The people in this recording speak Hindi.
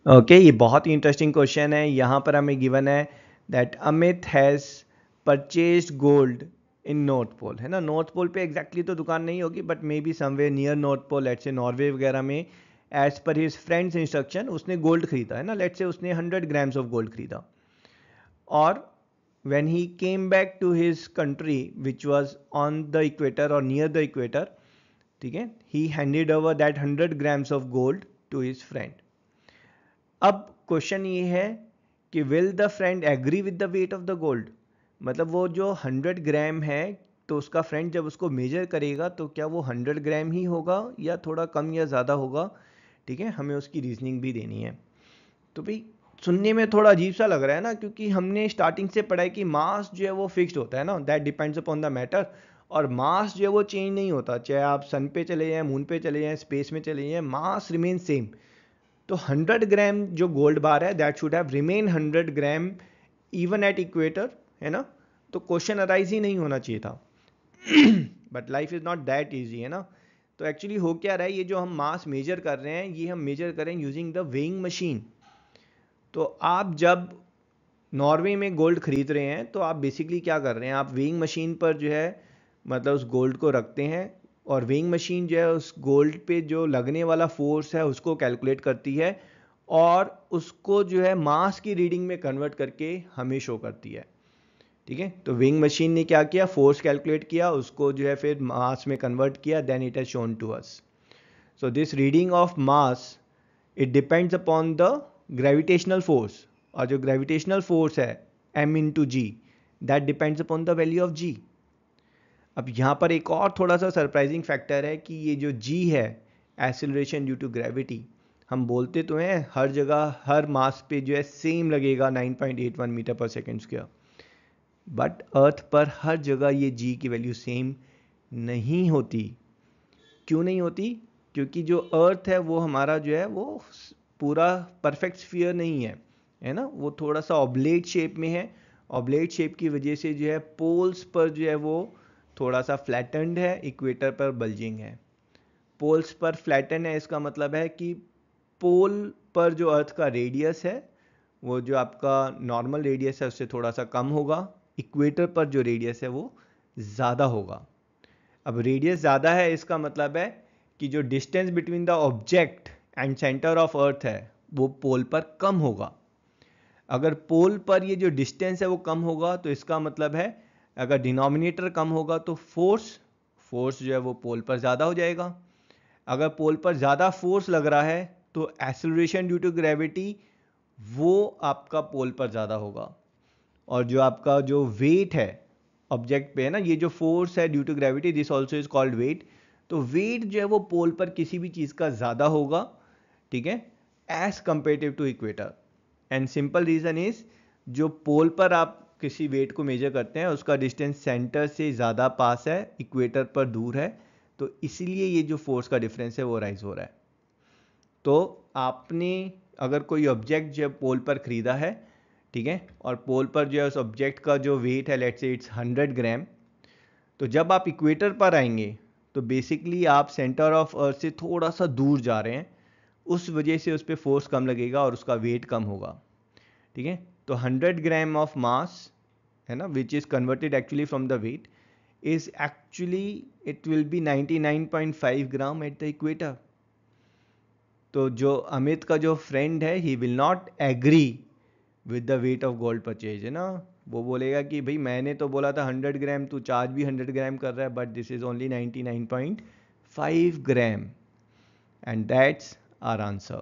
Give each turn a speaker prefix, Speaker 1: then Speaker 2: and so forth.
Speaker 1: ओके, ये बहुत ही इंटरेस्टिंग क्वेश्चन है। यहाँ पर हमें गिवन है that Amit has purchased gold in north pole, है ना। नॉर्थ पोल पे एग्जैक्टली तो दुकान नहीं होगी, but may be somewhere near north pole, let's say Norway वगैरह में। As per his friends instruction उसने गोल्ड खरीदा, है ना। लेट्स से उसने 100 ग्राम्स ऑफ गोल्ड खरीदा, और when he came back to his country which was on the equator or near the equator, ठीक है, he handed over that 100 grams of gold to his friend. अब क्वेश्चन ये है कि will the friend agree with the weight of the gold, मतलब वो जो 100 ग्राम है, तो उसका फ्रेंड जब उसको मेजर करेगा तो क्या वो 100 ग्राम ही होगा या थोड़ा कम या ज़्यादा होगा। ठीक है, हमें उसकी रीजनिंग भी देनी है। तो भाई सुनने में थोड़ा अजीब सा लग रहा है ना, क्योंकि हमने स्टार्टिंग से पढ़ा है कि मास जो है वो फिक्स्ड होता है ना, that depends upon the matter. और मास जो है वो चेंज नहीं होता, चाहे आप सन पे चले जाएं, मून पे चले जाएं, स्पेस में चले जाएं, मास रिमेन सेम। तो 100 ग्राम जो गोल्ड बार है that should have remain 100 gram even at equator, है ना। तो क्वेश्चन अराइज ही नहीं होना चाहिए था। But life is not that easy, है ना। तो एक्चुअली हो क्या रहा है, ये जो हम मास मेजर कर रहे हैं ये हम मेजर करें यूजिंग द वेइंग मशीन। तो आप जब नॉर्वे में गोल्ड खरीद रहे हैं तो आप बेसिकली क्या कर रहे हैं, आप वेइंग मशीन पर जो है मतलब उस गोल्ड को रखते हैं, और वेइंग मशीन जो है उस गोल्ड पे जो लगने वाला फोर्स है उसको कैलकुलेट करती है, और उसको जो है मास की रीडिंग में कन्वर्ट करके हमें शो करती है। ठीक है, तो वेइंग मशीन ने क्या किया, फोर्स कैलकुलेट किया, उसको जो है फिर मास में कन्वर्ट किया, then it has shown to us. So this reading of mass, it depends upon the gravitational force, और जो ग्रेविटेशनल फोर्स है m into g, that depends upon the value of g. अब यहाँ पर एक और थोड़ा सा सरप्राइजिंग फैक्टर है कि ये जो g है, एक्सेलरेशन ड्यू टू ग्रेविटी, हम बोलते तो हैं हर जगह हर मास पे जो है सेम लगेगा 9.81 मीटर पर सेकेंड स्क्वायर, बट अर्थ पर हर जगह ये g की वैल्यू सेम नहीं होती। क्यों नहीं होती? क्योंकि जो अर्थ है वो हमारा जो है वो पूरा परफेक्ट स्फीयर नहीं है ना, वो थोड़ा सा ऑब्लेट शेप में है। ऑब्लेट शेप की वजह से जो है पोल्स पर जो है वो थोड़ा सा फ्लैटेंड है, इक्वेटर पर बल्जिंग है। पोल्स पर फ्लैटन है, इसका मतलब है कि पोल पर जो अर्थ का रेडियस है वो जो आपका नॉर्मल रेडियस है उससे थोड़ा सा कम होगा, इक्वेटर पर जो रेडियस है वो ज़्यादा होगा। अब रेडियस ज़्यादा है इसका मतलब है कि जो distance between the object and centre of earth है वो पोल पर कम होगा। अगर पोल पर ये जो डिस्टेंस है वो कम होगा तो इसका मतलब है अगर डिनोमिनेटर कम होगा तो फोर्स फोर्स जो है वो पोल पर ज़्यादा हो जाएगा। अगर पोल पर ज़्यादा फोर्स लग रहा है तो एक्सेलरेशन ड्यू टू ग्रेविटी वो आपका पोल पर ज़्यादा होगा। और जो आपका जो वेट है ऑब्जेक्ट पे, है ना, ये जो फोर्स है due to gravity, this also is called weight. तो वेट जो है वो पोल पर किसी भी चीज़ का ज़्यादा होगा, ठीक है, as comparative to equator. And simple reason is, जो पोल पर आप किसी वेट को मेजर करते हैं उसका डिस्टेंस सेंटर से ज़्यादा पास है, इक्वेटर पर दूर है, तो इसीलिए ये जो फोर्स का डिफरेंस है वो राइज हो रहा है। तो आपने अगर कोई ऑब्जेक्ट जो पोल पर खरीदा है, ठीक है, और पोल पर जो है उस ऑब्जेक्ट का जो वेट है लेट्स से इट्स 100 ग्राम, तो जब आप इक्वेटर पर आएंगे तो बेसिकली आप सेंटर ऑफ अर्थ से थोड़ा सा दूर जा रहे हैं, उस वजह से उस पर फोर्स कम लगेगा और उसका वेट कम होगा। ठीक है, तो 100 ग्राम ऑफ मास, है ना, which is converted actually from the weight, is actually it will be 99.5 gram at the equator. तो जो अमित का जो फ्रेंड है he will not agree with the weight of gold purchase, है ना। वो बोलेगा कि भाई मैंने तो बोला था 100 ग्राम, तू चार्ज भी 100 ग्राम कर रहा है, but this is only 99.5 gram, and that's our answer.